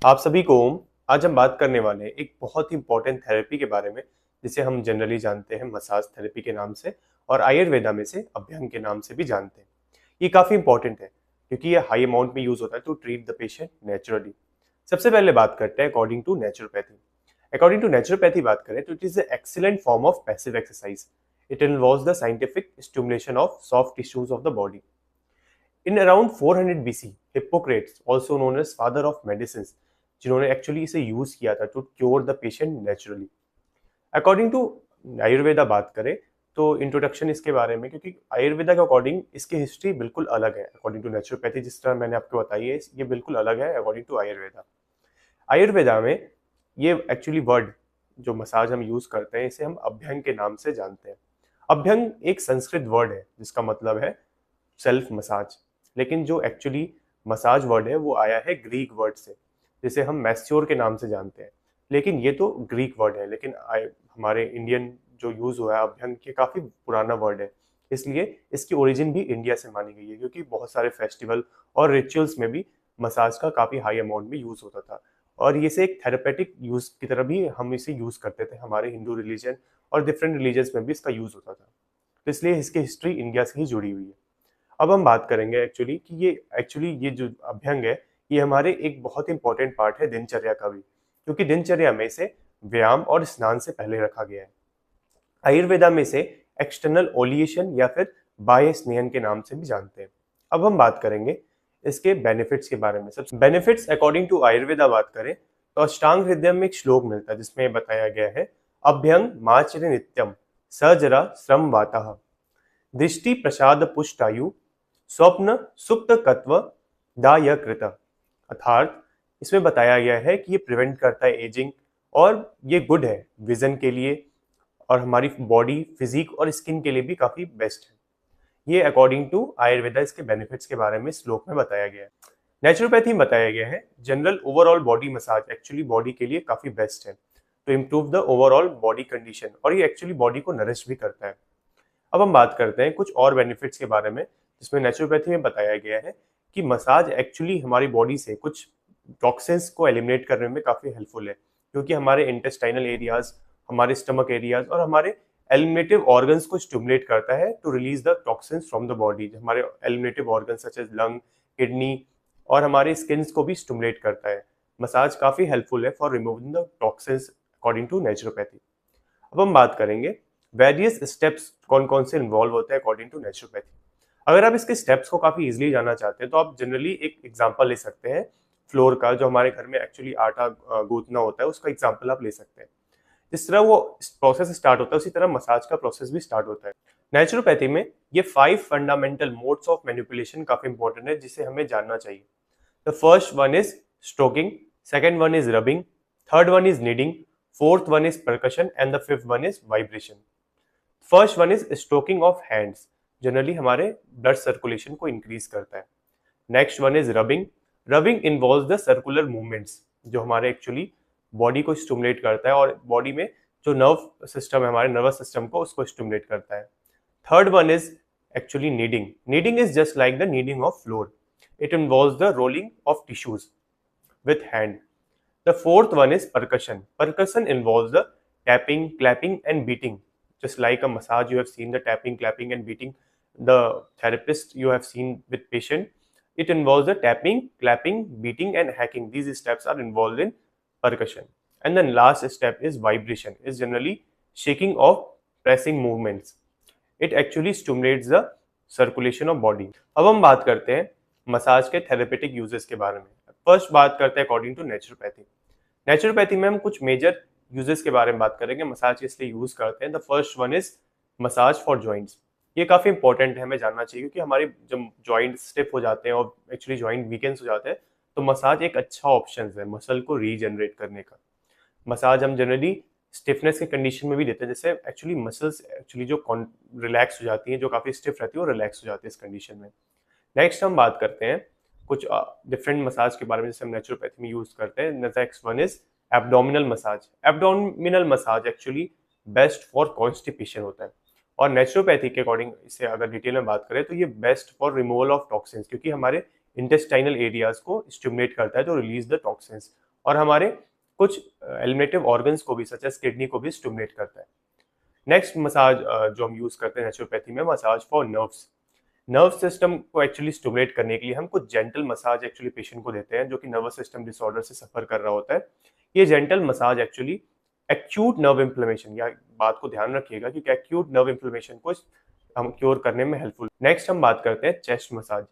आप सभी को आज हम बात करने वाले हैं एक बहुत ही इंपॉर्टेंट थेरेपी के बारे में, जिसे हम जनरली जानते हैं मसाज थेरेपी के नाम से और आयुर्वेदा में से अभ्यंग के नाम से भी जानते हैं। ये काफ़ी इंपॉर्टेंट है क्योंकि ये हाई अमाउंट में यूज होता है to treat the patient naturally. सबसे पहले बात करते हैं according to naturopathy. According to naturopathy बात करें तो it is the excellent form of passive exercise. It involves the scientific stimulation of soft tissues of the body. In around 400 BC, Hippocrates also known as father of medicine, जिन्होंने actually इसे use किया था to cure the patient naturally. According to Ayurveda बात करें तो introduction इसके बारे में, क्योंकि आयुर्वेदा के अकॉर्डिंग इसकी हिस्ट्री बिल्कुल अलग है। अकॉर्डिंग टू नेचुरोपैथी जिस तरह मैंने आपको बताई है, ये बिल्कुल अलग है अकॉर्डिंग टू आयुर्वेदा। आयुर्वेदा में ये एक्चुअली वर्ड जो मसाज हम यूज करते हैं, इसे हम अभ्यंग के नाम से जानते हैं। अभ्यंग एक संस्कृत वर्ड है जिसका मतलब है सेल्फ मसाज, लेकिन जो एक्चुअली मसाज वर्ड है वो आया है ग्रीक वर्ड से, जिसे हम मैस्योर के नाम से जानते हैं। लेकिन ये तो ग्रीक वर्ड है, लेकिन हमारे इंडियन जो यूज हुआ है अभ्यंग, ये काफी पुराना वर्ड है। इसलिए इसकी ओरिजिन भी इंडिया से मानी गई है, क्योंकि बहुत सारे फेस्टिवल और रिचुअल्स में भी मसाज का काफी हाई अमाउंट में यूज होता था। और ये से एक थेरेपेटिक यूज की तरह भी हम इसे यूज करते थे। हमारे हिंदू रिलीजन और डिफरेंट रिलीजन्स में भी इसका यूज होता था, तो इसलिए इसकी हिस्ट्री इंडिया से ही जुड़ी हुई है। अब हम बात करेंगे एक्चुअली ये जो अभ्यंग है, ये हमारे एक बहुत इंपॉर्टेंट पार्ट है दिनचर्या का भी, क्योंकि दिनचर्या में इसे व्यायाम और स्नान से पहले रखा गया है। आयुर्वेदा में इसे एक्सटर्नल ओलिएशन या फिर बाह्य स्नेहन के नाम से भी जानते हैं। अब हम बात करेंगे इसके बेनिफिट्स के बारे में। सबसे बेनिफिट्स अकॉर्डिंग टू आयुर्वेदा बात करें तो अष्टांग हृदय में एक श्लोक मिलता है जिसमें बताया गया है, अभ्यंग माचर नित्यम सजरा श्रम वाता दृष्टि प्रसाद पुष्टायु स्वप्न सुप्त कत्व दाय कृत। अर्थात इसमें बताया गया है कि ये प्रिवेंट करता है एजिंग, और ये गुड है विजन के लिए, और हमारी बॉडी फिजिक और स्किन के लिए भी काफी बेस्ट है। ये अकॉर्डिंग टू आयुर्वेदा इसके बेनिफिट्स के बारे में श्लोक में बताया गया है। नेचुरोपैथी में बताया गया है general overall body massage actually body के लिए काफी बेस्ट है to improve the overall body condition, और ये एक्चुअली बॉडी को नरिश भी करता है। अब हम बात करते हैं कुछ और बेनिफिट्स के बारे में, जिसमें नेचुरोपैथी में बताया गया है कि मसाज एक्चुअली हमारी बॉडी से कुछ टॉक्सिन्स को एलिमिनेट करने में काफ़ी हेल्पफुल है, क्योंकि हमारे इंटेस्टाइनल एरियाज, हमारे स्टमक एरियाज और हमारे एलिमिनेटिव ऑर्गन्स को स्टिमुलेट करता है to release the toxins from the body. हमारे eliminative organs such as lung, kidney और हमारे स्किन्स को भी स्टिमुलेट करता है। मसाज काफ़ी हेल्पफुल है for removing the toxins according to naturopathy. अब हम बात करेंगे वेरियस स्टेप्स कौन कौन से इन्वॉल्व होते हैं अकॉर्डिंग टू नेचुरोपैथी। अगर आप इसके स्टेप्स को काफी इजीली जानना चाहते हैं तो आप जनरली एक एग्जांपल ले सकते हैं फ्लोर का, जो हमारे घर में एक्चुअली आटा गूंथना होता है, उसका एग्जांपल आप ले सकते हैं। जिस तरह वो प्रोसेस स्टार्ट होता है उसी तरह मसाज का प्रोसेस भी स्टार्ट होता है। नेचुरोपैथी में ये 5 फंडामेंटल मोड्स ऑफ मैनिपुलेशन काफी इंपॉर्टेंट है, जिसे हमें जानना चाहिए। The first one is stroking, second one is rubbing, third one is kneading, fourth one is percussion and the fifth one is vibration. First one is stroking of hands, generally हमारे blood circulation को increase करता है। Next one is rubbing, rubbing involves the circular movements, जो हमारे actually body को stimulate करता है और बॉडी में जो नर्व सिस्टम है, हमारे नर्वस सिस्टम को, उसको स्टिमुलेट करता है। Third one is actually kneading, kneading is just like the kneading of flour, it involves the rolling of tissues with hand. The fourth one is percussion. Percussion involves the tapping, clapping and beating. Just like a massage, you have seen the tapping, clapping and beating. The therapist you have seen with patient, it involves the tapping, clapping, beating and hacking. These steps are involved in percussion. And then last step is vibration. Is generally shaking of pressing movements. It actually stimulates the circulation of body. अब हम बात करते हैं massage के therapeutic uses के बारे में। First बात करते हैं अकॉर्डिंग टू नेचुरोपैथी। नेचुरोपैथी में हम कुछ मेजर यूजेस के बारे में बात करेंगे, मसाज इसलिए यूज करते हैं। The first one is massage for joints. ये काफी इंपॉर्टेंट है, हमें जानना चाहिए, क्योंकि हमारे जब जॉइंट स्टिफ हो जाते हैं और एक्चुअली जॉइंट वीकेंस हो जाते हैं, तो मसाज एक अच्छा ऑप्शन है मसल को रीजनरेट करने का। मसाज हम जनरली स्टिफनेस के कंडीशन में भी देते हैं, जैसे एक्चुअली मसल्स एक्चुअली जो रिलैक्स हो जाती हैं, जो काफी स्टिफ रहती है, वो रिलैक्स हो जाती है इस कंडीशन में। नेक्स्ट हम बात करते हैं कुछ डिफरेंट मसाज के बारे में जैसे हम नेचुरोपैथी में यूज करते हैं। Next one is abdominal massage. Abdominal massage actually best for constipation होता है, और नेचुरोपैथी के अकॉर्डिंग इसे अगर डिटेल में बात करें तो ये best for removal of toxins, क्योंकि हमारे इंटेस्टाइनल एरियाज को स्टिमुलेट करता है तो रिलीज द टॉक्सिन्स, और हमारे कुछ एलिमेटिव ऑर्गन्स को भी सच एज किडनी को भी स्टिमुलेट करता है। नेक्स्ट मसाज जो हम यूज करते हैं नेचुरोपैथी में, massage for nerves. Nerve system को एक्चुअली स्टिमुलेट करने के लिए हम कुछ जेंटल मसाज एक्चुअली पेशेंट को देते हैं जो कि नर्वस सिस्टम डिसऑर्डर से सफर कर रहा होता है। ये gentle massage actually acute nerve inflammation, या बात को ध्यान रखिएगा क्योंकि एक्यूट नर्व इन्फ्लेमेशन को हम क्योर करने में हेल्पफुल। नेक्स्ट हम बात करते हैं chest massage.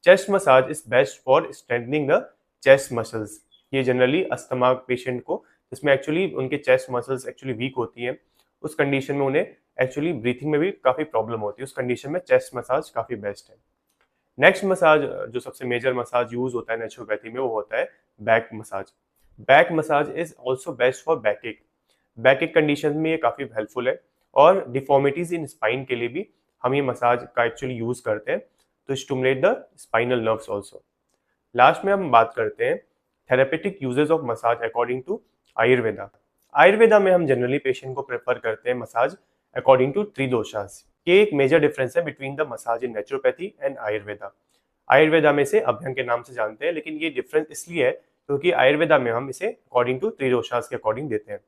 Chest massage is best for strengthening the chest muscles. ये जनरली अस्थमा पेशेंट को, जिसमें एक्चुअली उनके चेस्ट मसल्स एक्चुअली वीक होती हैं, उस कंडीशन में उन्हें एक्चुअली ब्रीथिंग में भी काफी प्रॉब्लम होती है, उस कंडीशन में चेस्ट मसाज काफी बेस्ट है। नेक्स्ट मसाज जो सबसे मेजर मसाज यूज होता है नेचुरोपैथी में, वो होता है back massage. Back massage is also best for बैकएक। बैकएक condition में ये काफी हेल्पफुल है, और डिफॉर्मिटीज इन स्पाइन के लिए भी हम ये मसाज का एक्चुअली यूज करते हैं तो stimulate the spinal nerves also. Last में हम बात करते हैं therapeutic uses of massage according to Ayurveda. Ayurveda में हम जनरली पेशेंट को प्रेफर करते हैं मसाज अकॉर्डिंग टू त्रिदोषास। ये एक मेजर डिफरेंस है between the massage in naturopathy and Ayurveda. Ayurveda में से अभ्यंग के नाम से जानते हैं, लेकिन ये डिफरेंस इसलिए है क्योंकि आयुर्वेदा में हम इसे अकॉर्डिंग टू त्रिदोषास के अकॉर्डिंग देते हैं।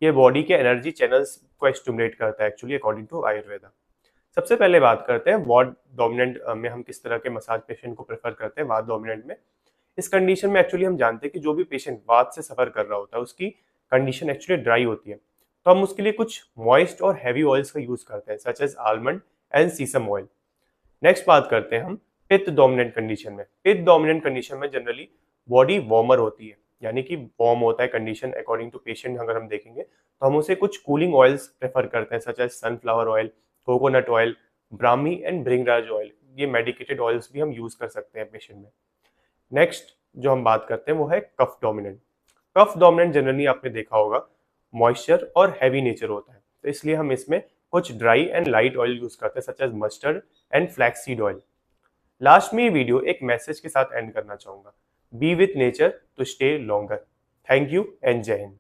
ये बॉडी के एनर्जी चैनल्स को स्टिमुलेट करता है एक्चुअली अकॉर्डिंग टू आयुर्वेदा। सबसे पहले बात करते हैं वात डोमिनेंट में हम किस तरह के मसाज पेशेंट को प्रेफर करते हैं। वात डोमिनेंट में इस कंडीशन में एक्चुअली हम जानते हैं कि जो भी पेशेंट वात से सफर कर रहा होता है उसकी कंडीशन एक्चुअली ड्राई होती है, तो हम उसके लिए कुछ मॉइस्ट और हैवी ऑयल्स का यूज करते हैं such as almond and sesame oil. Next बात करते हैं हम पित्त डोमिनेंट कंडीशन में। पित्त डोमिनेंट कंडीशन में जनरली बॉडी वार्मर होती है, यानी कि वार्म होता है कंडीशन अकॉर्डिंग टू पेशेंट। अगर हम देखेंगे तो हम उसे कुछ कूलिंग ऑयल्स प्रेफर करते हैं such as sunflower oil, coconut oil, Brahmi and Bhringraj oil. ये मेडिकेटेड ऑयल्स भी हम यूज कर सकते हैं पेशेंट में। नेक्स्ट जो हम बात करते हैं वो है कफ डोमिनेंट। कफ डोमिनेंट जनरली आपने देखा होगा मॉइस्चर और हैवी नेचर होता है, तो इसलिए हम इसमें कुछ dry and light oil use करते हैं such as mustard and flaxseed oil. Last में ये वीडियो एक मैसेज के साथ एंड करना चाहूंगा, be with nature to stay longer. Thank you and Jai Hind.